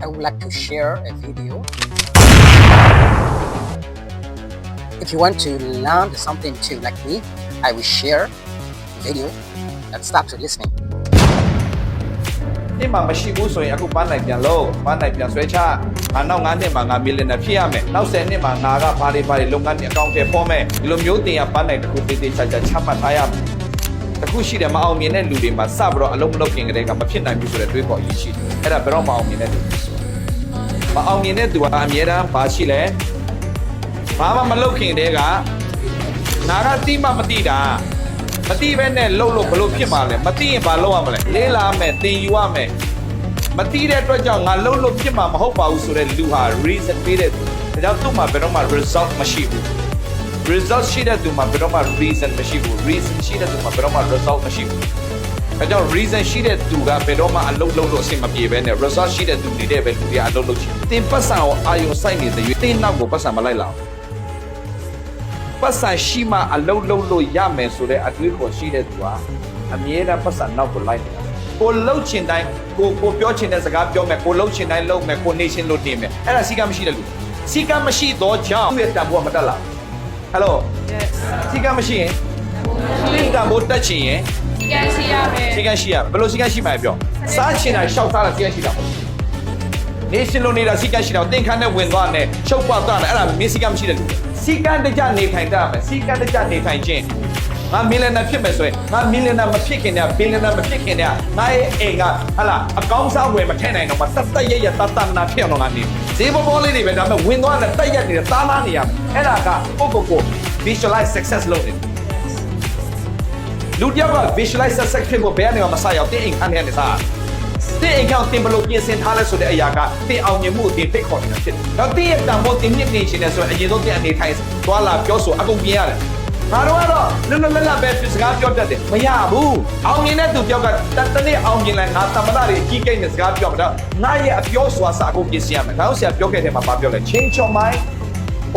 I would like to share a video. If you want to learn something too like me, I will share a video. Let's start to listening. ဒီမှာမရှိဘူးဆိုရင်အခုပန်းနိုင်ပြန်လို့ပန်းနိုင်ပြန်ဆွဲချနောက်9နှစ်မှာငါမီလီယံဖြစ်ရမယ်နောက်10နှစ်မှာငါကဘာတွေလုပ်ငန်းတွေအကောင့်ထဲပေါ်မယ်ဒီလိုမျိုးတင်ရပန်းနိုင်တစ်ခုတေးသေးချာချာချမှတ်ထားရမယ်တခုရှိတယ်မအောင်မြင်တဲ့လူတွေမှာစပြီးတော့အလုံးမလုံးပြင်ကြတဲ့ကမဖြစ်နိုင်ဘူးဆိုတဲ့တွေးပေါ်ရေးရှိတယ်အဲ့ဒါဘယ်တော့မအောင်မြင်တဲ့သူမအောင်မြင်တဲ့သူကအမြဲတမ်းဘာရှိလဲဘာမှမလုပ်ခင်တည်းကငါကတိမှမတိတာမတိပဲနဲ့လှုပ်လို့ဘလို့ဖြစ်မှာလဲမတိရင်ဘာလုပ်ရမလဲလေးလာမယ်သင်ယူရမယ်မတိတဲ့အတွက်ကြောင့်ငါလှုပ်လို့ဖြစ်မှာမဟုတ်ပါဘူးဆိုတဲ့လူဟာ reason ပေးတဲ့ဒါကြောင့်သူ့မှာဘယ်တော့မှ result မရှိဘူး result ရှိတဲ့သူမှာဘယ်တော့မှ reason မရှိဘူး reason ရှိတဲ့သူမှာဘယ်တော့မှ result မရှိဘူးဒါကြောင့် reason ရှိတဲ့သူကဘယ်တော့မှအလုပ်လုပ်လို့အဆင်မပြေဘဲနဲ့ result ရှိတဲ့သူနေတဲ့ပဲလူတွေအလုပ်လုပ်ချင်သင်ပတ်စံကိုအာရုံစိုက်နေတဲ့ရွေးသင်နောက်ကိုပတ်စံမလိုက်လာပတ်စံရှိမှအလုပ်လုပ်လို့ရမယ်ဆိုတဲ့အတွေးခေါ်ရှိတဲ့သူဟာအမြဲတမ်းပတ်စံနောက်ကိုလိုက်နေတာကိုလှုပ်ချင်တိုင်းကိုပြောချင်တဲ့စကားပြောမယ်ကိုလှုပ်ချင်တိုင်းလှုပ်မယ်ကိုနေရှင်လို့တင်မယ်အဲ့ဒါစီကမရှိတဲ့လူစီကမရှိတော့ကြောင့်သူ့ရဲ့တန်ဖိုးကမတက်လာဟယ်လိုစီကမရှိရင်ဒီတန်ဖိုးတက်ချင်ရင်စီကရှိရဘယ်လိုစီကရှိမှာပြောစားချင်တာရှောက်စားတာစီကရှိတာပေါ့နေရှင်လို့နေတာစီကရှိတာသင်္ခါနဲ့ဝင်သွားတယ်ချုပ်ပွားသွားတယ်အဲ့ဒါမင်းစီကမရှိတဲ့လူစီကံတကြနေထိုင်တတ်မယ်စီကံတကြနေထိုင်ခြင်းငါမီလီယံဖြစ်မယ်ဆိုရင်ငါမီလီယံမဖြစ်ခင်တည်းဘီလီယံမဖြစ်ခင်တည်းငါရဲ့အိမ်ကဟလာအကောင်းစားဝယ်မထည့်နိုင်တော့မှတရတနာဖြစ်အောင်ငါနေဈေးပေါ်လေးတွေပဲဒါပေမဲ့ဝင်သွားတယ်တက်ရက်နေတယ်သားနာနေရမယ်အဲ့ဒါကကို visualize success လုပ်နေလူတယောက်က visualize success ဖြစ်ဖို့ဘယ်ကနေမှမစရောက်တဲ့အိမ်ခန်းထဲကနေစားတဲ့အိမ်ကောင်တင်ဘလို့ပြင်ဆင်ထားလဲဆိုတဲ့အရာကတင်အောင်မြင်မှုတင်ဖိတ်ခေါ်နေတာဖြစ်တယ်။တော့တင်ရဲ့တန်ဖိုးတင်မြင့်နေရှင်လဲဆိုရင်အရင်ဆုံးတင်အနေထိုင်သွားလာပြောဆိုအကုန်ပြင်ရတယ်။ငါတို့ကတော့လွတ်လွတ်လပ်လပ်ပဲစကားပြောတတ်တယ်။မရဘူး။အောင်မြင်တဲ့သူတယောက်ကတနေ့အောင်မြင်လိုက်ငါသမ္မတတွေအကြီးကိန်းနဲ့စကားပြောမှာတော့ငါရဲ့အပြောဆိုတာစအကုန်ပြင်ဆင်ရမယ်။ဒါတော့ဆရာပြောခဲ့တဲ့မှာပြောလဲ change your mind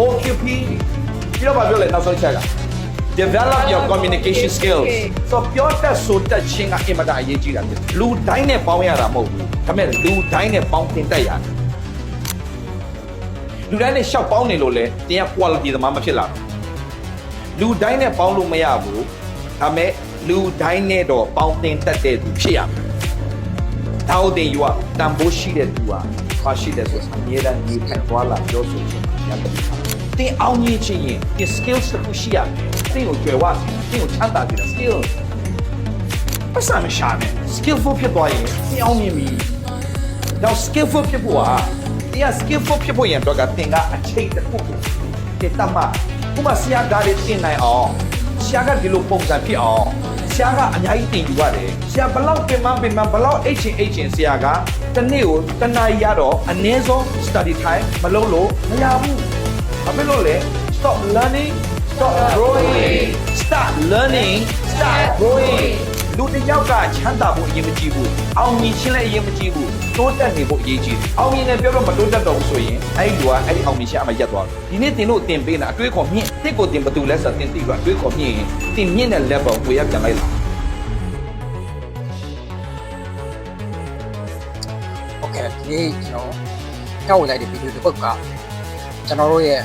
OQP ပြီးတော့ပြောလဲနောက်ဆုံးချက်ကdevelop your communication skills ဆိုပြောတတ်ဆိုတတ်ခြင်းကအင်မတန်အရေးကြီးတာဖြစ်လူတိုင်းနဲ့ပေါင်းရတာမဟုတ်ဘူးဒါပေမဲ့လူတိုင်းနဲ့ပေါင်းတင်တတ်ရတယ်လူတိုင်းနဲ့ရှောက်ပေါင်းနေလို့လဲတင်ရ quality သမားမဖြစ်လာဘူးလူတိုင်းနဲ့ပေါင်းလို့မရဘူးဒါပေမဲ့လူတိုင်းနဲ့တော့ပေါင်းတင်တတ်တဲ့သူဖြစ်ရမယ်ဒါဟုတ်တယ်ယူကတန်ဖိုးရှိတဲ့သူဟာဘာရှိတယ်ဆိုအမြဲတမ်းဒီဖက်သွားလာပြောဆိုခြင်းရတယ်တင်အောင်မြင်ခြင်းရင်ဒီ skills ကိုရှိရတယ်တင်ကိုကြွယ်ဝတင်ကိုချမ်းသာစေတဲ့ skill ပတ်စံမရှာနဲ့ skillful ဖြစ်သွားရင်တင်အောင်မြင်ပြီတော့ skillful ဖြစ်ဖို့ဟာတင်က skillful ဖြစ်ဖို့ရင်တော့ကတင်ကအချိန်တစ်ခုကိုတင်တတ်မှဥပမာဆရာကလည်းတင်နိုင်အောင်ဆရာကဒီလိုပုံစံဖြစ်အောင်ဆရာကအများကြီးတင်ယူရတယ်ဆရာဘလောက်ပြင်မှဘလောက်အိတ်ချင်ဆရာကတစ်နေ့ကိုတစ်နာရီရတော့အနည်းဆုံး study time မလုပ်လို့မရဘူးဘာဖြစ်လို့လဲ stop learning stop growing start learning start growing လူတစ်ယောက်ကချမ်းသာဖို့အရင်မကြည့်ဘူးအောင်မြင်ခြင်းလည်းအရင်မကြည့်ဘူးတိုးတက်နေဖို့အရေးကြီးတယ်အောင်မြင်တယ်ပြောတော့မတိုးတက်တော့ဘူးဆိုရင်အဲ့ဒီလူကအဲ့ဒီအောင်မြင်ခြင်းအမှရပ်သွားတယ်ဒီနေ့တင်လို့တင်ပေးတာအတွေးခေါ်မြင့်တစ်ကိုတင်ဘယ်သူလဲဆိုတော့တင်သိကအတွေးခေါ်မြင့်ရင်တင်မြင့်တဲ့ level ကိုရပြန်လိုက်လာ Okay, ဒီကျွန်တော်ကြောက်လိုက်တဲ့ဗီဒီယိုတစ်ပုဒ်ကကျွန်တော်တို့ရဲ့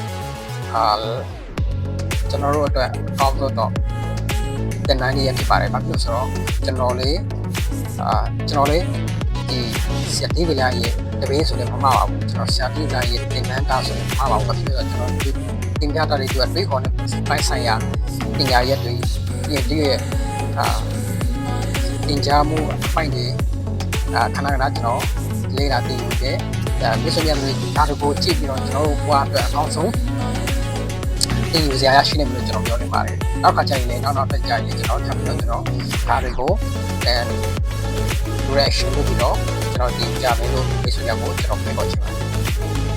ကျွန်တော်တို့အတွက်ကောင်းတော့တင်နိုင်ရဖြစ်ပါတယ်။ဘာဖြစ်လို့ဆိုတော့ကျွန်တော်လေးဒီစက်တီဗီလာရဲ့တပင်းဆိုလည်းမမပါဘူး။ကျွန်တော်စက်တီဗီလာရဲ့တင်နန်းတာဆိုလည်းမမပါဘူး။ဘာဖြစ်လို့ဆိုတော့ကျွန်တော်တင်ပြတာတွေသူကတွေးခေါ်နေပိုင်းဆိုင်ရာပညာရက်တွေဒီရဲ့တင်ကြားမှုအပိုင်းတွေခဏကျွန်တော်လေ့လာသိယူတယ်ဒါမြစ်စွာမြတ်ဒါကိုကြည့်ပြီးတော့ကျွန်တော်တို့ဘဝအတွက်အကောင်းဆုံးသိယူစရာရှိနေပြီလို့ကျွန်တော်ပြောနေပါတယ်နောက်ခါကျရင်လည်းနောက်တက်ကြရင်ကျွန်တော်ထပ်ပြီးတော့ဒါတွေကိုreaction လုပ်ပြီးတော့ကျွန်တော်ဒီကြမယ်လို့မြစ်စွာမြတ်ကိုကျွန်တော်ပြောချင်ပါတယ်